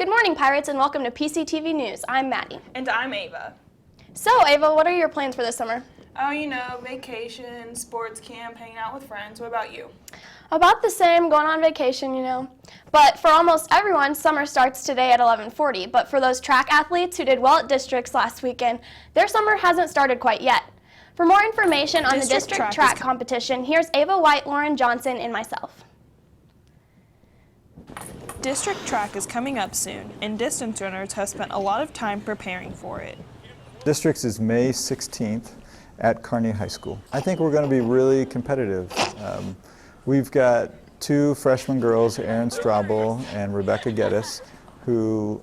Good morning, Pirates, and welcome to PCTV News. I'm Maddie. And I'm Ava. So, Ava, what are your plans for this summer? Oh, you know, vacation, sports camp, hanging out with friends. What about you? About the same, going on vacation, But for almost everyone, summer starts today at 11:40. But for those track athletes who did well at districts last weekend, their summer hasn't started quite yet. For more information on the district track competition, here's Ava White, Lauren Johnson, and myself. District track is coming up soon, and distance runners have spent a lot of time preparing for it. Districts is May 16th at Kearney High School. I think we're going to be really competitive. We've got two freshman girls, Erin Straubel and Rebecca Geddes, who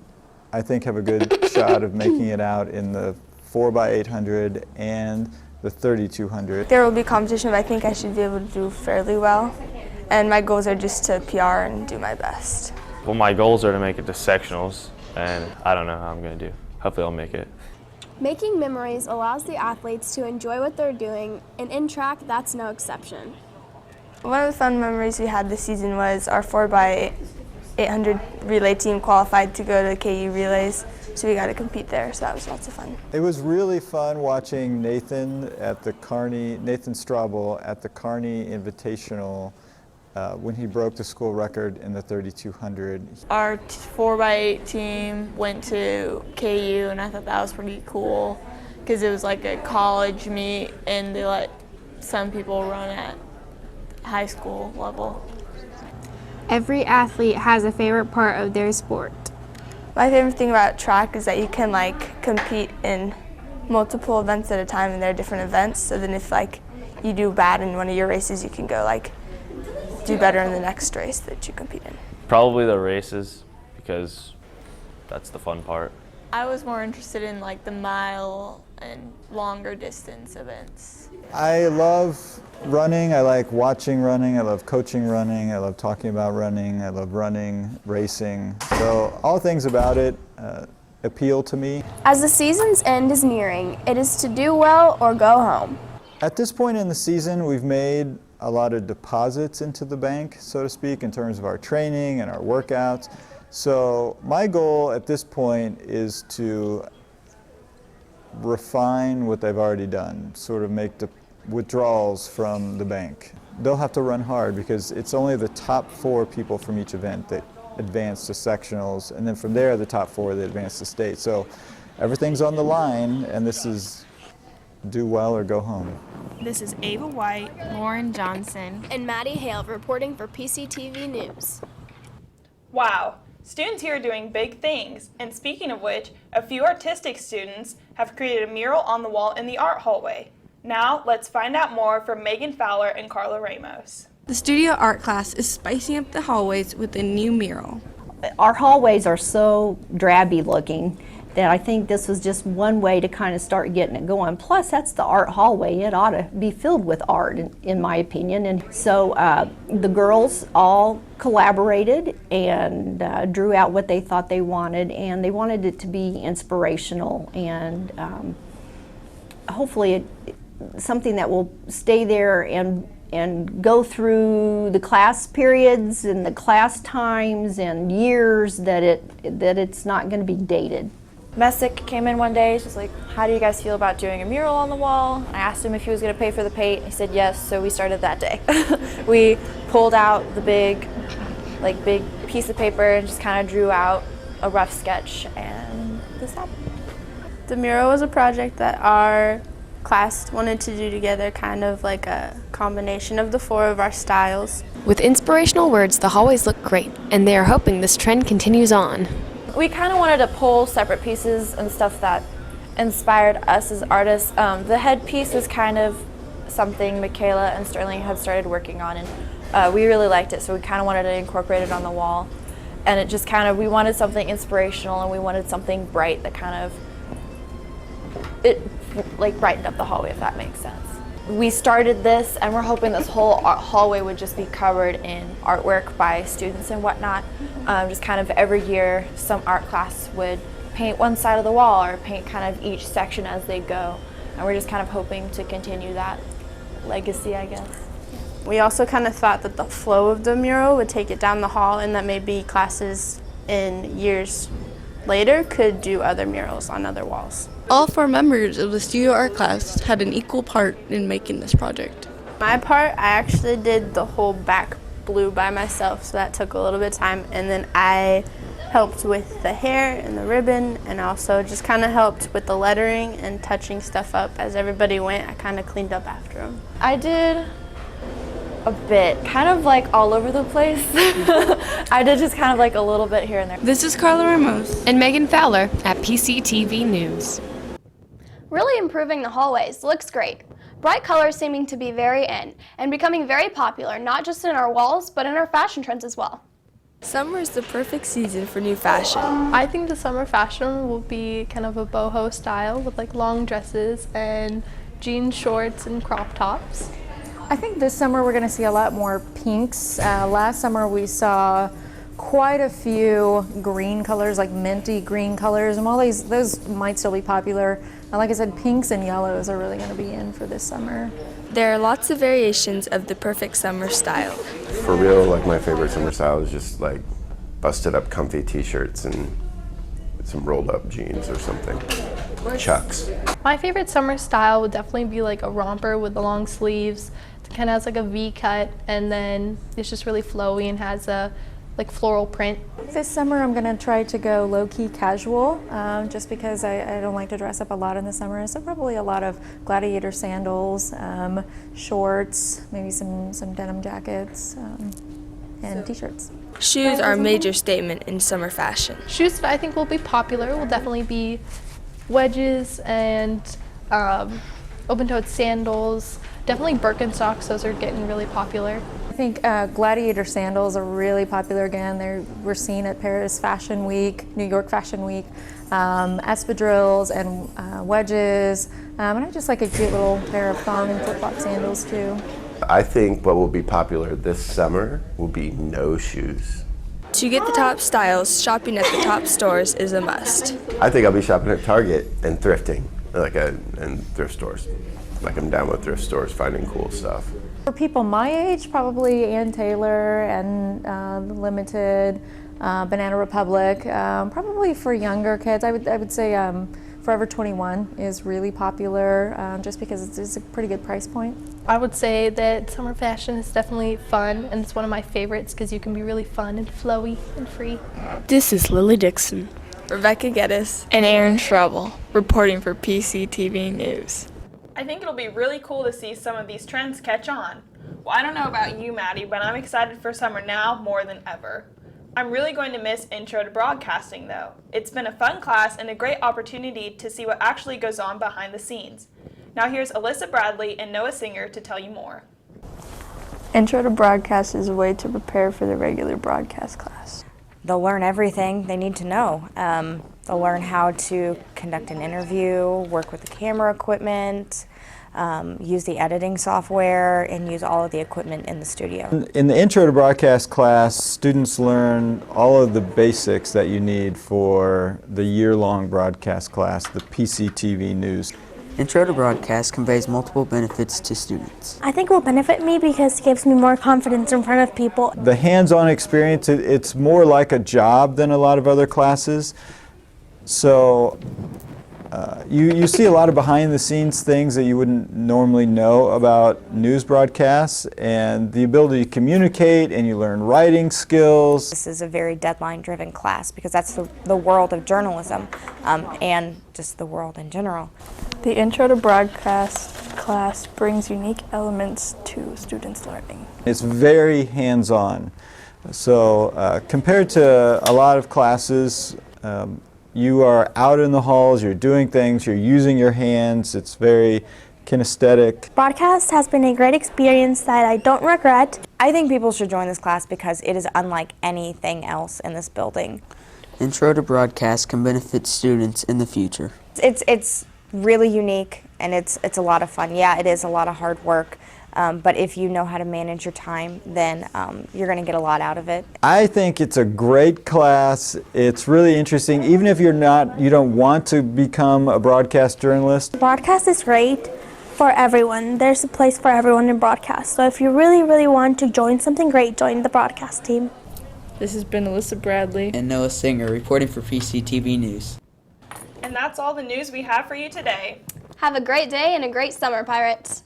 I think have a good shot of making it out in the 4x800 and the 3200. There will be competition, but I think I should be able to do fairly well. And my goals are just to PR and do my best. Well, my goals are to make it to sectionals, and I don't know how I'm going to do. Hopefully I'll make it. Making memories allows the athletes to enjoy what they're doing, and in track, that's no exception. One of the fun memories we had this season was our 4x800 relay team qualified to go to KU relays, so we got to compete there, so that was lots of fun. It was really fun watching Nathan Straubel at the Kearney Invitational when he broke the school record in the 3200. Our 4x8 team went to KU, and I thought that was pretty cool because it was like a college meet, and they let some people run at high school level. Every athlete has a favorite part of their sport. My favorite thing about track is that you can compete in multiple events at a time, and they're different events. So then if you do bad in one of your races, you can go do better in the next race that you compete in. Probably the races, because that's the fun part. I was more interested in the mile and longer distance events. I love running. I like watching running. I love coaching running. I love talking about running. I love running, racing. So all things about it appeal to me. As the season's end is nearing, it is to do well or go home. At this point in the season, we've made a lot of deposits into the bank, so to speak, in terms of our training and our workouts. So my goal at this point is to refine what they've already done, sort of make the withdrawals from the bank. They'll have to run hard because it's only the top 4 people from each event that advance to sectionals, and then from there the top 4 that advance to state. So everything's on the line, and this is do well or go home. This is Ava White, Lauren Johnson, and Maddie Hale reporting for PCTV News. Wow, students here are doing big things. And speaking of which, a few artistic students have created a mural on the wall in the art hallway. Now, let's find out more from Megan Fowler and Carla Ramos. The studio art class is spicing up the hallways with a new mural. Our hallways are so drabby looking that I think this was just one way to kind of start getting it going. Plus, that's the art hallway. It ought to be filled with art, in my opinion. And so the girls all collaborated and drew out what they thought they wanted, and they wanted it to be inspirational and hopefully something that will stay there and go through the class periods and the class times and years, that it's not going to be dated. Messick came in one day, she's like, how do you guys feel about doing a mural on the wall? I asked him if he was going to pay for the paint. He said yes, so we started that day. We pulled out the big piece of paper and just kind of drew out a rough sketch, and this happened. The mural was a project that our class wanted to do together, kind of like a combination of the 4 of our styles. With inspirational words, the hallways look great, and they are hoping this trend continues on. We kind of wanted to pull separate pieces and stuff that inspired us as artists. The headpiece is kind of something Michaela and Sterling had started working on, and we really liked it, so we kind of wanted to incorporate it on the wall. And it just we wanted something inspirational, and we wanted something bright that brightened up the hallway, if that makes sense. We started this, and we're hoping this whole hallway would just be covered in artwork by students and whatnot. Just every year, some art class would paint one side of the wall or paint each section as they go. And we're just hoping to continue that legacy, I guess. We also thought that the flow of the mural would take it down the hall, and that maybe classes in years later could do other murals on other walls. All 4 members of the studio art class had an equal part in making this project. My part, I actually did the whole back blue by myself, so that took a little bit of time, and then I helped with the hair and the ribbon, and also just kind of helped with the lettering and touching stuff up. As everybody went, I kind of cleaned up after them. I did a bit, kind of like all over the place. I did just kind of like a little bit here and there. This is Carla Ramos. And Megan Fowler at PCTV News. Really improving the hallways looks great. Bright colors seeming to be very in and becoming very popular, not just in our walls, but in our fashion trends as well. Summer is the perfect season for new fashion. I think the summer fashion will be kind of a boho style with like long dresses and jean shorts and crop tops. I think this summer we're going to see a lot more pinks. Last summer we saw quite a few green colors, like minty green colors, and while those might still be popular, like I said, pinks and yellows are really going to be in for this summer. There are lots of variations of the perfect summer style. For real, like my favorite summer style is just like busted up comfy t-shirts and some rolled up jeans or something. Chucks. My favorite summer style would definitely be like a romper with the long sleeves. It kind of has like a V cut, and then it's just really flowy and has a like floral print. This summer I'm going to try to go low-key casual, just because I don't like to dress up a lot in the summer. So probably a lot of gladiator sandals, shorts, maybe some denim jackets, and t-shirts. Shoes are a major statement in summer fashion. Shoes that I think will be popular will definitely be wedges and open-toed sandals. Definitely Birkenstocks, those are getting really popular. I think gladiator sandals are really popular again. We're seen at Paris Fashion Week, New York Fashion Week, espadrilles and wedges, and I just like a cute little pair of thong and flip-flop sandals too. I think what will be popular this summer will be no shoes. To get the top styles, shopping at the top stores is a must. I think I'll be shopping at Target and thrifting, and thrift stores. Like I'm down with thrift stores, finding cool stuff. For people my age, probably Ann Taylor and Limited, Banana Republic. Probably for younger kids, I would say Forever 21 is really popular, just because it's a pretty good price point. I would say that summer fashion is definitely fun, and it's one of my favorites because you can be really fun and flowy and free. This is Lily Dixon, Rebecca Geddes, and Aaron Schraubel, reporting for PCTV News. I think it'll be really cool to see some of these trends catch on. Well, I don't know about you, Maddie, but I'm excited for summer now more than ever. I'm really going to miss Intro to Broadcasting, though. It's been a fun class and a great opportunity to see what actually goes on behind the scenes. Now here's Alyssa Bradley and Noah Singer to tell you more. Intro to Broadcast is a way to prepare for the regular broadcast class. They'll learn everything they need to know. They'll learn how to conduct an interview, work with the camera equipment, use the editing software, and use all of the equipment in the studio. In the Intro to Broadcast class, students learn all of the basics that you need for the year-long broadcast class, the PCTV News. Intro to Broadcast conveys multiple benefits to students. I think it will benefit me because it gives me more confidence in front of people. The hands-on experience, it's more like a job than a lot of other classes. So you see a lot of behind-the-scenes things that you wouldn't normally know about news broadcasts, and the ability to communicate, and you learn writing skills. This is a very deadline-driven class because that's the world of journalism and just the world in general. The Intro to Broadcast class brings unique elements to students' learning. It's very hands-on. So compared to a lot of classes, you are out in the halls, you're doing things, you're using your hands, it's very kinesthetic. Broadcast has been a great experience that I don't regret. I think people should join this class because it is unlike anything else in this building. Intro to Broadcast can benefit students in the future. It's really unique and it's a lot of fun. Yeah, it is a lot of hard work. But if you know how to manage your time, then you're going to get a lot out of it. I think it's a great class. It's really interesting, even if you don't want to become a broadcast journalist. Broadcast is great for everyone. There's a place for everyone in broadcast. So if you really, really want to join something great, join the broadcast team. This has been Alyssa Bradley and Noah Singer reporting for PCTV News. And that's all the news we have for you today. Have a great day and a great summer, Pirates.